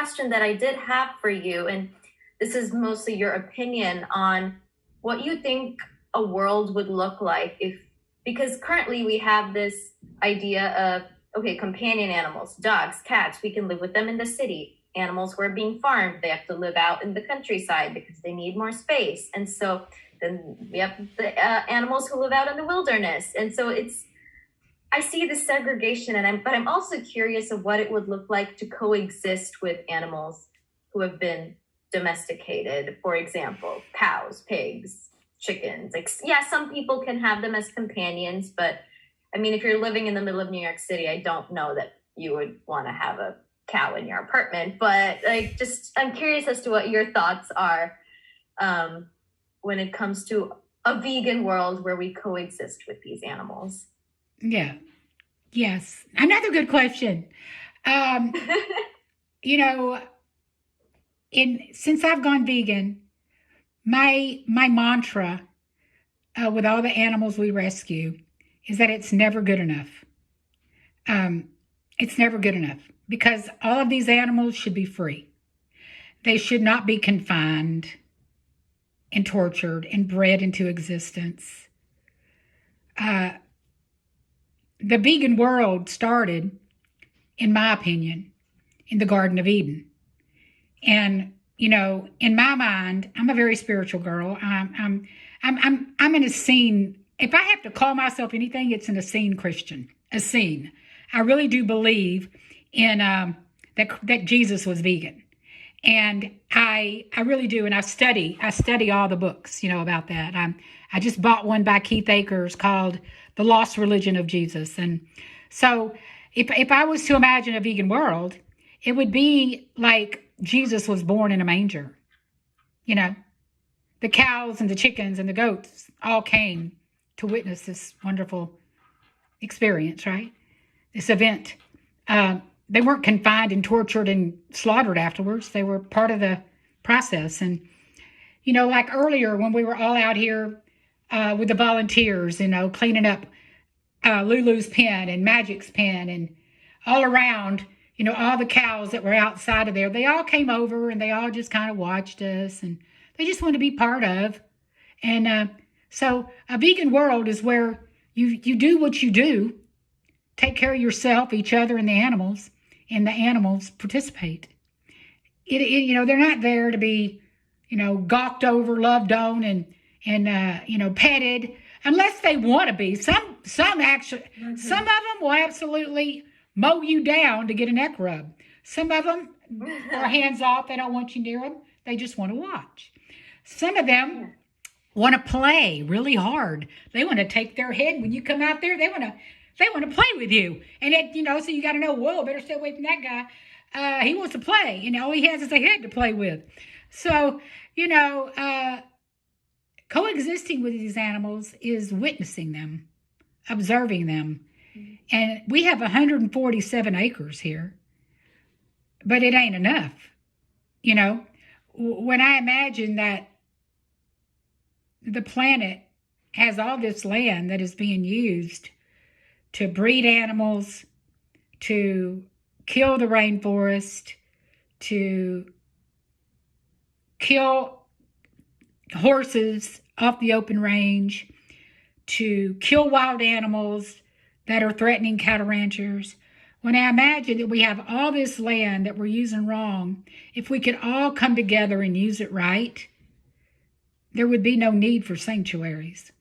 question that I did have for you, and this is mostly your opinion on what you think a world would look like if, because currently we have this idea of, okay, companion animals, dogs, cats, we can live with them in the city. Animals who are being farmed, they have to live out in the countryside because they need more space. And so then we have the animals who live out in the wilderness. And so I see the segregation, but I'm also curious of what it would look like to coexist with animals who have been domesticated. For example, cows, pigs, chickens. Like, yeah, some people can have them as companions, but I mean, if you're living in the middle of New York City, I don't know that you would want to have a cow in your apartment. But I'm curious as to what your thoughts are when it comes to a vegan world where we coexist with these animals. Yeah. Yes. Another good question. Since I've gone vegan, my mantra with all the animals we rescue is that it's never good enough. It's never good enough because all of these animals should be free. They should not be confined and tortured and bred into existence. The vegan world started, in my opinion, in the Garden of Eden. And, in my mind, I'm a very spiritual girl. I'm an Essene. If I have to call myself anything, it's an Essene Christian. Essene. I really do believe in that Jesus was vegan. And I really do. And I study all the books, about that. I just bought one by Keith Akers called The Lost Religion of Jesus. And so if I was to imagine a vegan world, it would be like Jesus was born in a manger. The cows and the chickens and the goats all came to witness this wonderful experience, right? This event. They weren't confined and tortured and slaughtered afterwards. They were part of the process. And, like earlier when we were all out here with the volunteers, cleaning up Lulu's pen and Magic's pen and all around, all the cows that were outside of there, they all came over and they all just kind of watched us and they just want to be part of. And so a vegan world is where you do what you do, take care of yourself, each other, and the animals participate. They're not there to be, gawked over, loved on, and petted, unless they want to be. Some actually, some of them will absolutely mow you down to get a neck rub. Some of them are hands off. They don't want you near them. They just want to watch. Some of them want to play really hard. They want to take their head when you come out there. They want to play with you. And so you got to know, whoa, better stay away from that guy. He wants to play. All he has is a head to play with. So, coexisting with these animals is witnessing them, observing them. And we have 147 acres here, but it ain't enough. When I imagine that the planet has all this land that is being used to breed animals, to kill the rainforest, to kill horses off the open range, to kill wild animals that are threatening cattle ranchers. When I imagine that we have all this land that we're using wrong, if we could all come together and use it right, there would be no need for sanctuaries.